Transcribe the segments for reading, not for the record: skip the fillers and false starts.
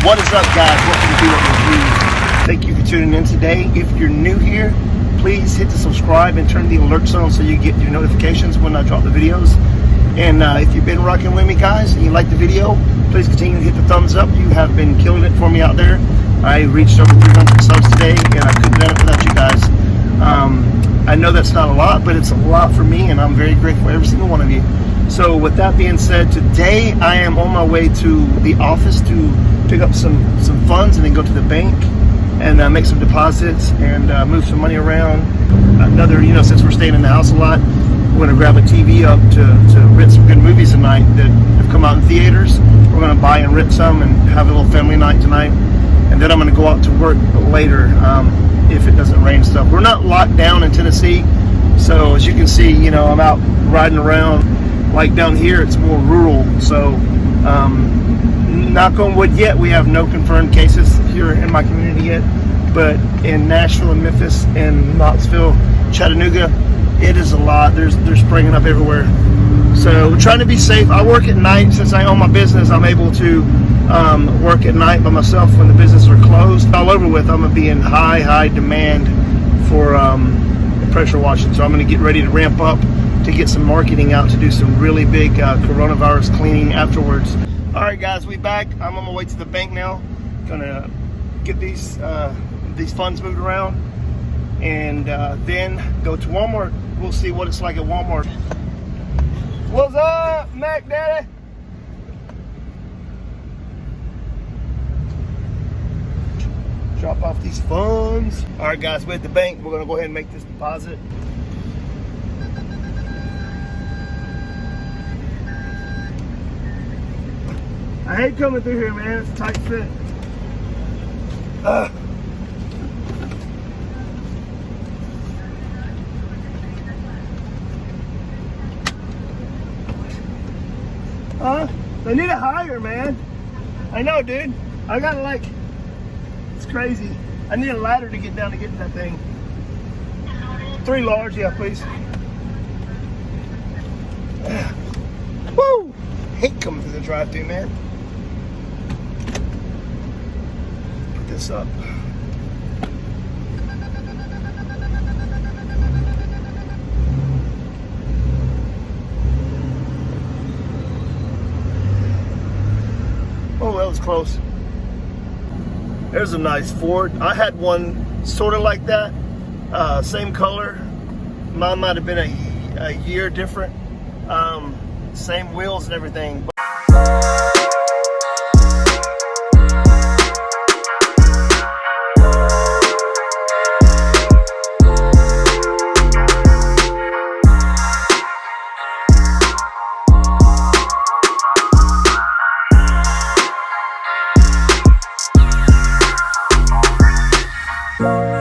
What is up, guys? Welcome to Be What Reviews. Thank you for tuning in today. If you're new here, please hit the subscribe and turn the alerts on so you get your notifications when I drop the videos. And if you've been rocking with me, guys, and you like the video, please continue to hit the thumbs up. You have been killing it for me out there. I reached over 300 subs today, and I couldn't have done it without you guys. I know that's not a lot, but it's a lot for me, and I'm very grateful for every single one of you. So with that being said, today I am on my way to the office to pick up some funds and then go to the bank and make some deposits and move some money around. Another, since we're staying in the house a lot, we're going to grab a TV up to rent some good movies tonight that have come out in theaters. We're going to buy and rent some and have a little family night tonight. And then I'm going to go out to work later if it doesn't rain stuff. We're not locked down in Tennessee, so as you can see, I'm out riding around. Like down here, it's more rural, so knock on wood, yet we have no confirmed cases here in my community yet. But in Nashville and Memphis and Knoxville, Chattanooga, it is a lot. They're springing up everywhere. So we're trying to be safe. I work at night. Since I own my business, I'm able to work at night by myself when the businesses are closed. All over with, I'm going to be in high demand for pressure washing. So I'm going to get ready to ramp up to get some marketing out to do some really big coronavirus cleaning afterwards. All right, guys, we back. I'm on my way to the bank now. Gonna get these funds moved around and then go to Walmart. We'll see what it's like at Walmart. What's up, Mac Daddy? Drop off these funds. All right, guys, we're at the bank. We're gonna go ahead and make this deposit. I hate coming through here, man. It's a tight fit. They need it higher, man. I know, dude. I gotta it's crazy. I need a ladder to get down to get to that thing. 3 large, yeah, please. Woo! Hate coming through the drive-thru, man. This up. Oh, that was close. There's a nice Ford. I had one sort of like that, same color. Mine might have been a year different. Same wheels and everything.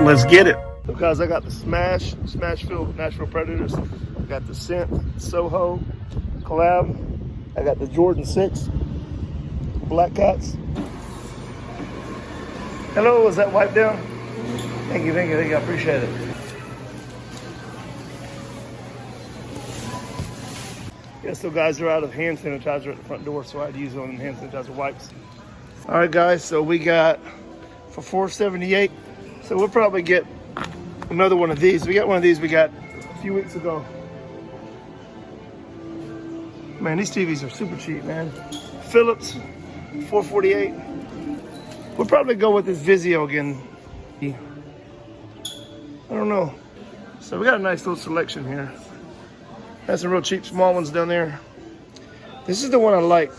Let's get it. Because I got the Smashville Nashville Predators. I got the Synth Soho collab. I got the Jordan 6 Black Cats. Hello, is that wiped down? Thank you, I appreciate it. Yeah, so guys are out of hand sanitizer at the front door, so I had to use one of the hand sanitizer wipes. All right, guys, so we got for $4.78. So we'll probably get another one of these. We got one of these we got a few weeks ago. Man, these TVs are super cheap, man. Philips, $4.48. We'll probably go with this Vizio again. I don't know. So we got a nice little selection here. Has some real cheap small ones down there. This is the one I like.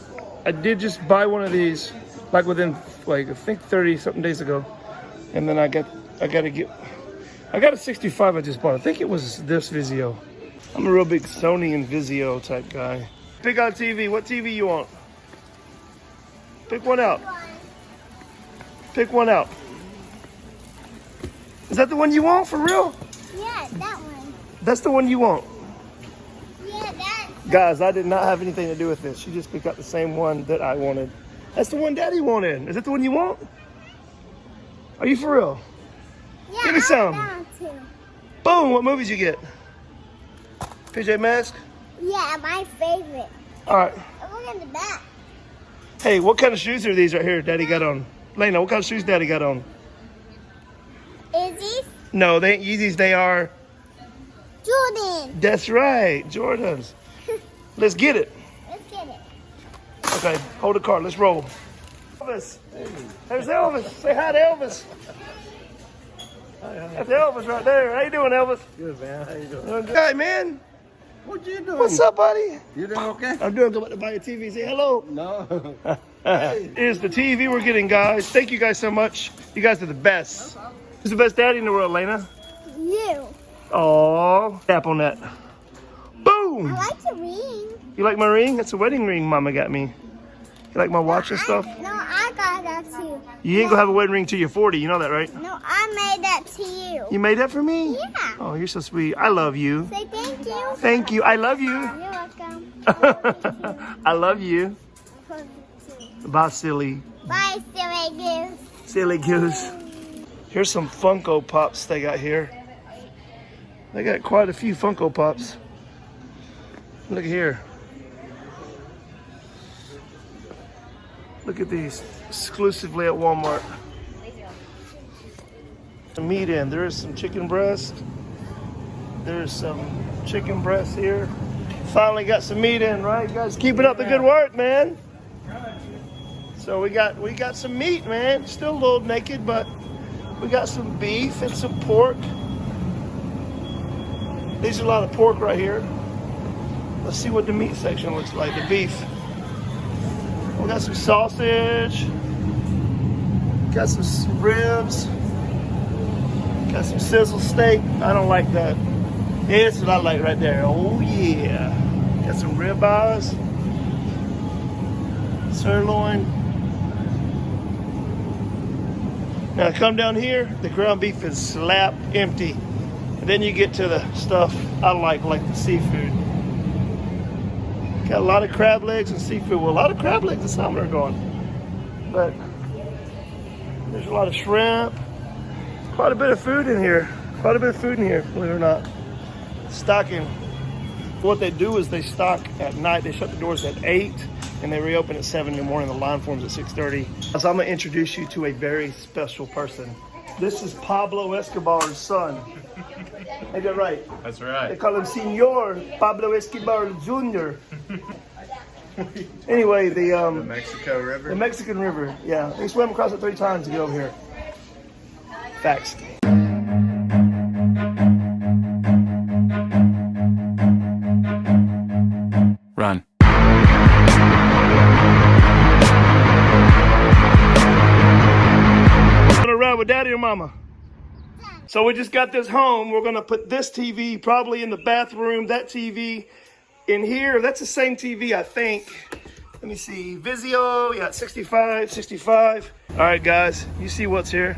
I did just buy one of these within I think 30 something days ago. And then I got a 65 I just bought. I think it was this Vizio. I'm a real big Sony and Vizio type guy. Pick out TV. What TV you want? Pick one out. Pick one out. Is that the one you want for real? Yeah, that one. That's the one you want? Yeah, that. Guys, I did not have anything to do with this. She just picked out the same one that I wanted. That's the one Daddy wanted. Is that the one you want? Are you for real? Yeah, give me some. Down too. Boom, what movies you get? PJ Masks? Yeah, my favorite. All right. Look at the back. Hey, what kind of shoes are these right here Daddy got on? Lena, what kind of shoes Daddy got on? Izzy's? No, they ain't Yeezys. They are... Jordan. That's right, Jordans. Let's get it. Let's get it. Okay, hold the car. Let's roll. Elvis. There's Elvis. Say hi to Elvis. That's Elvis right there. How you doing, Elvis? Good, man. How you doing? Doing good. Hey, man. What you doing? What's up, buddy? You doing okay? I'm doing good. About to buy a TV. Say hello. No. Here's the TV we're getting, guys. Thank you guys so much. You guys are the best. Who's the best daddy in the world, Lena? You. Aww. Tap on that. Boom. I like the ring. You like my ring? That's a wedding ring Mama got me. You like my watch and stuff? No, I got that too. You ain't gonna have a wedding ring till you're 40. You know that, right? No, I made that to you. You made that for me? Yeah. Oh, you're so sweet. I love you. Say thank you. Thank you. I love you. You're welcome. I love you. I love you too. Bye, silly. Bye, silly goose. Silly goose. Here's some Funko Pops they got here. They got quite a few Funko Pops. Look here. Look at these. Exclusively at Walmart. The meat in. There is some chicken breast. There's some chicken breast here. Finally got some meat in, right? You guys keeping up the good work, man. So we got some meat, man. Still a little naked, but we got some beef and some pork. These are a lot of pork right here. Let's see what the meat section looks like, the beef. We got some sausage. Got some ribs. Got some sizzle steak. I don't like that. Yeah, that's what I like right there. Oh yeah. Got some ribeyes. Sirloin. Now come down here, the ground beef is slap empty. And then you get to the stuff I like the seafood. Got a lot of crab legs and seafood. Well, a lot of crab legs and salmon are going. But there's a lot of shrimp. Quite a bit of food in here. Quite a bit of food in here, believe it or not. Stocking. What they do is they stock at night. They shut the doors at 8 and they reopen at 7 in the morning. The line forms at 6:30. So I'm gonna introduce you to a very special person. This is Pablo Escobar's son. Ain't that right? That's right. They call him Senor Pablo Escobar Jr. Anyway, the Mexico River. the Mexican River. Yeah, they swam across it 3 times to get over here. Facts. Run. Gonna ride with daddy or mama? So we just got this home. We're gonna put this TV probably in the bathroom, that TV in here. That's the same TV, I think. Let me see, Vizio, yeah, 65. All right, guys, you see what's here.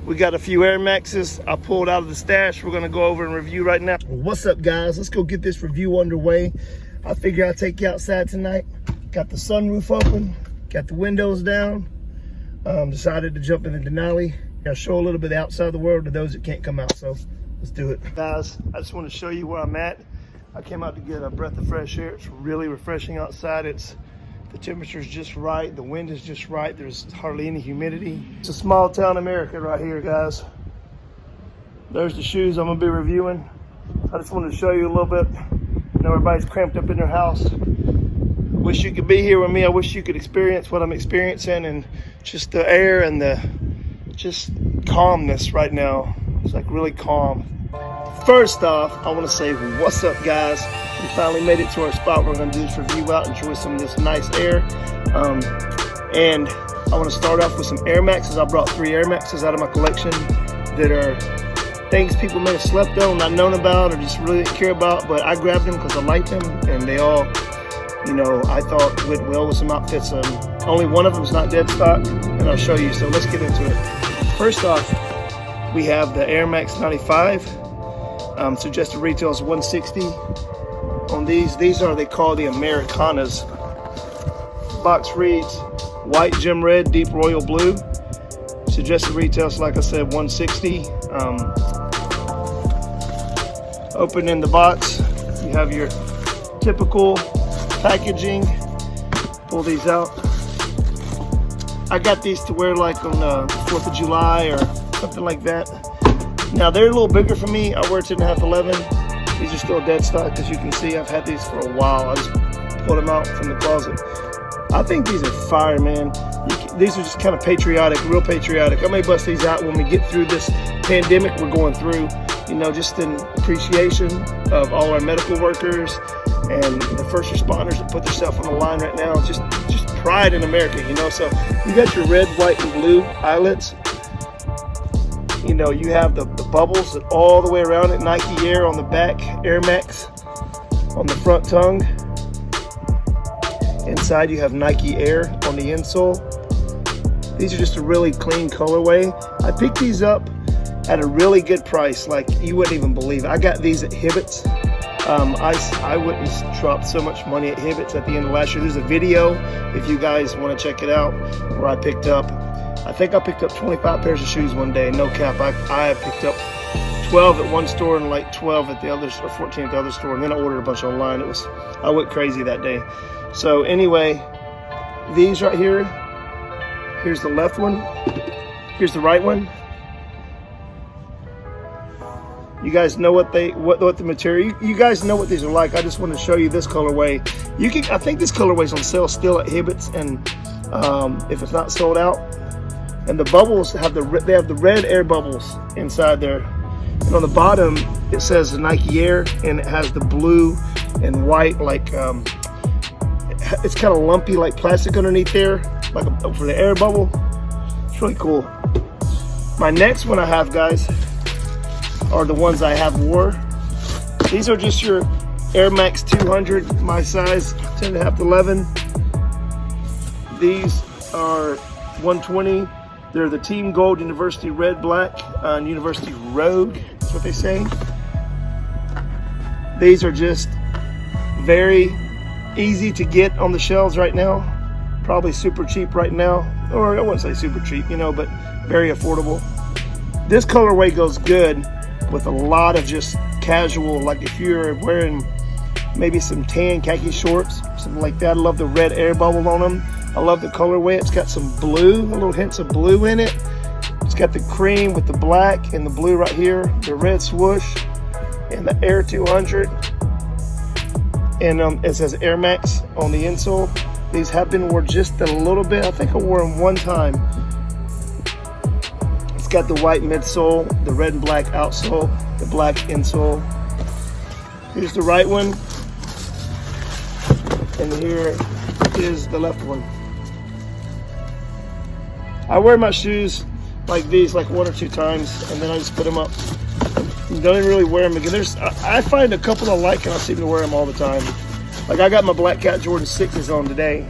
We got a few Airmaxes I pulled out of the stash. We're gonna go over and review right now. What's up, guys? Let's go get this review underway. I figure I'll take you outside tonight. Got the sunroof open, got the windows down. Decided to jump in the Denali. I'll show a little bit outside the world to those that can't come out, so let's do it. Guys, I just want to show you where I'm at. I came out to get a breath of fresh air. It's really refreshing outside. The temperature's just right, the wind is just right, there's hardly any humidity. It's a small town America right here, guys. There's the shoes I'm gonna be reviewing. I just wanted to show you a little bit. I know everybody's cramped up in their house. Wish you could be here with me. I wish you could experience what I'm experiencing and just the air and the just calmness right now. It's like really calm. First off, I want to say what's up, guys. We finally made it to our spot. We're going to do this review out, enjoy some of this nice air. And I want to start off with some Airmaxes. I brought 3 Airmaxes out of my collection that are things people may have slept on, not known about, or just really didn't care about. But I grabbed them because I liked them, and they all, you know, I thought went well with some outfits. Only one of them is not dead stock, and I'll show you. So let's get into it. First off, we have the Air Max 95. Suggested retail is $160 on these. These are, they call the Americanas. Box reads white gem red, deep royal blue. Suggested retail is, like I said, $160. Open in the box, you have your typical packaging. Pull these out. I got these to wear like on the 4th of July or something like that. Now they're a little bigger for me. I wear 10.5, 11. These are still dead stock. As you can see, I've had these for a while. I just pulled them out from the closet. I think these are fire, man. These are just kind of patriotic, real patriotic. I may bust these out when we get through this pandemic we're going through, you know, just in appreciation of all our medical workers and the first responders that put themselves on the line right now. Just pride in America, you know. So you got your red, white, and blue eyelets. You know, you have the bubbles that all the way around it. Nike Air on the back, Airmax on the front tongue. Inside you have Nike Air on the insole. These are just a really clean colorway. I picked these up at a really good price, like you wouldn't even believe it. I got these at Hibbett's. I wouldn't drop so much money at Hibbett's at the end of last year. There's a video, if you guys want to check it out, where I picked up, I think I picked up 25 pairs of shoes one day, no cap. I picked up 12 at one store and like 12 at the other, or 14 at the other store, and then I ordered a bunch online. I went crazy that day. So anyway, these right here, here's the left one, here's the right one. You guys know what the material, you guys know what these are like. I just want to show you this colorway. I think this colorway's on sale still at Hibbett's, and if it's not sold out. And the bubbles have the red air bubbles inside there. And on the bottom it says Nike Air, and it has the blue and white, like it's kind of lumpy like plastic underneath there, like for the air bubble. It's really cool. My next one I have, guys, are the ones I have wore. These are just your Airmax 200, my size, 10.5 to 11. These are 120. They're the Team Gold University Red, Black, and University Rogue, that's what they say. These are just very easy to get on the shelves right now. Probably super cheap right now, or I wouldn't say super cheap, you know, but very affordable. This colorway goes good with a lot of just casual, like if you're wearing maybe some tan khaki shorts, something like that. I love the red air bubble on them. I love the colorway. It's got some blue, little hints of blue in it. It's got the cream with the black and the blue right here, the red swoosh, and the Air 200. And it says Airmax on the insole. These have been worn just a little bit. I think I wore them one time. It's got the white midsole, the red and black outsole, the black insole. Here's the right one, and here is the left one. I wear my shoes like these like 1 or 2 times, and then I just put them up. Don't even really wear them again. I find a couple I like, and I seem to wear them all the time. Like I got my Black Cat Jordan 6s on today.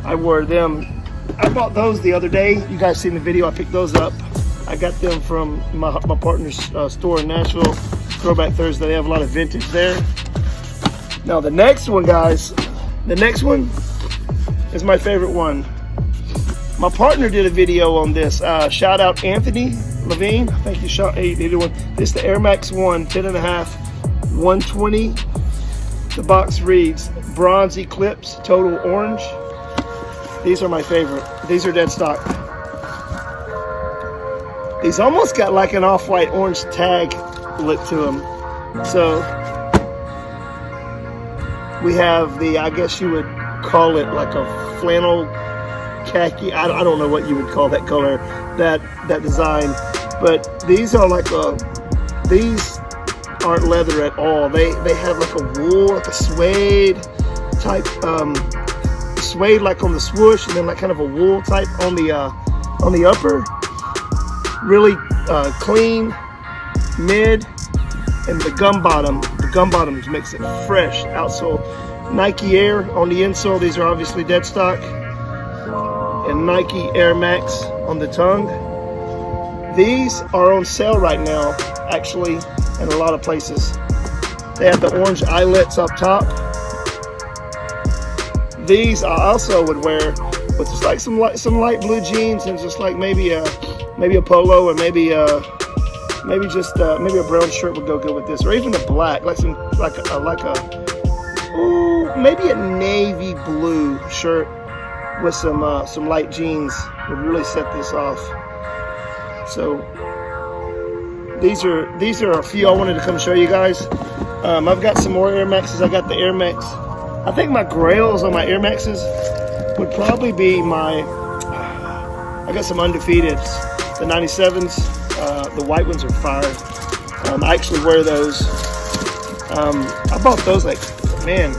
I wore them. I bought those the other day. You guys seen the video. I picked those up. I got them from my partner's store in Nashville, Throwback Thursday. They have a lot of vintage there. Now the next one, guys, the next one is my favorite one. My partner did a video on this. Shout out Anthony Levine. I think he did one. This is the Airmax 1, 10.5, 120. The box reads Bronze Eclipse Total Orange. These are my favorite. These are dead stock. These almost got like an off-white orange tag look to them. So we have the, I guess you would call it like a flannel khaki. I don't know what you would call that color, that design. But these are like these aren't leather at all. They have like a wool, like a suede type, suede like on the swoosh, and then like kind of a wool type on the upper. Really clean mid, and the gum bottoms makes it fresh outsole. Nike Air on the insole. These are obviously dead stock, and Nike Air Max on the tongue. These are on sale right now, actually, in a lot of places. They have the orange eyelets up top. These I also would wear with just like some light blue jeans, and just like maybe a polo, or maybe a brown shirt would go good with this, or even a black, maybe a navy blue shirt with some light jeans would really set this off. So these are a few I wanted to come show you guys. I've got some more Airmaxes. I got the Airmax. I think my grails on my Airmaxes would probably be my, I got some undefeateds, the 97s. The white ones are fire. I actually wear those. I bought those like, man,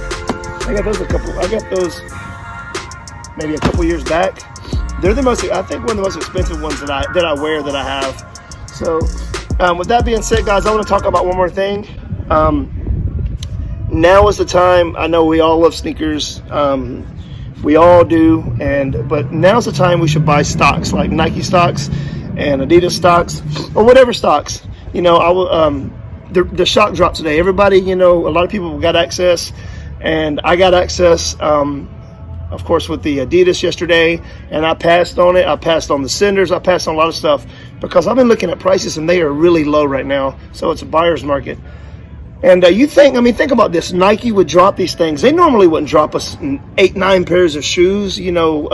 I got those maybe a couple years back. They're the most, I think one of the most expensive ones that I wear that I have. So with that being said, guys, I want to talk about one more thing. Now is the time. I know we all love sneakers. We all do, but now's the time we should buy stocks like Nike stocks and Adidas stocks or whatever stocks. You know, the shock dropped today. Everybody, you know, a lot of people got access, and I got access, of course, with the Adidas yesterday, and I passed on it. I passed on the Cinders. I passed on a lot of stuff because I've been looking at prices, and they are really low right now. So it's a buyer's market. And think about this. Nike would drop these things. They normally wouldn't drop us 8-9 pairs of shoes. You know,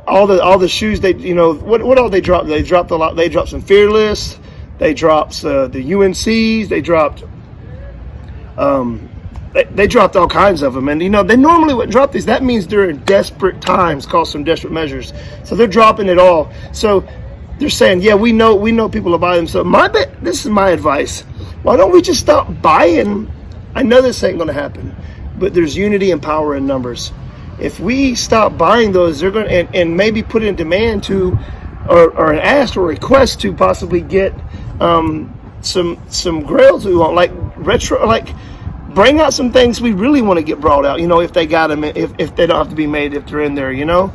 all the shoes they, you know, what all they dropped? They dropped a lot. They dropped some Fearless. They dropped the UNCs. They dropped they dropped all kinds of them. And you know, they normally wouldn't drop these. That means they're in desperate times, call some desperate measures. So they're dropping it all. So they're saying, yeah, we know people will buy them. So this is my advice. Why don't we just stop buying? I know this ain't going to happen, but there's unity and power in numbers. If we stop buying those, they're going to, and maybe put in demand to, or an ask or request to possibly get some grails we want, like retro, like bring out some things we really want to get brought out. You know, if they got them, if they don't have to be made, if they're in there, you know.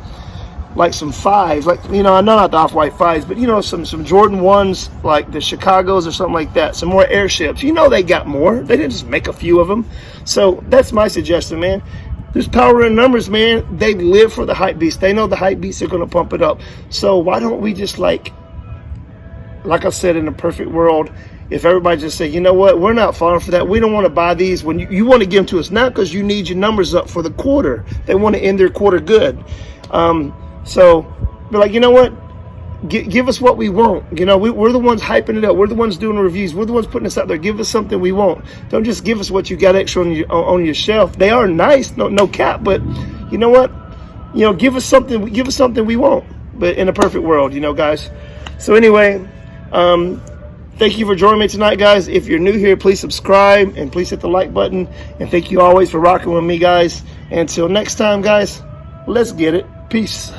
Like some fives, like, you know, not the off-white fives, but you know, some Jordan 1s, like the Chicagos or something like that. Some more airships. You know, they got more. They didn't just make a few of them. So that's my suggestion, man. There's power in numbers, man. They live for the hype beast. They know the hype beasts are going to pump it up. So why don't we just like I said, in a perfect world, if everybody just say, you know what, we're not falling for that. We don't want to buy these. When you want to give them to us now because you need your numbers up for the quarter. They want to end their quarter good. So be like, you know what? Give us what we want. You know, we're the ones hyping it up. We're the ones doing the reviews. We're the ones putting this out there. Give us something we want. Don't just give us what you got extra on your shelf. They are nice, no cap. But you know what? You know, give us something. Give us something we want. But in a perfect world, you know, guys. So anyway, thank you for joining me tonight, guys. If you're new here, please subscribe and please hit the like button. And thank you always for rocking with me, guys. Until next time, guys. Let's get it. Peace.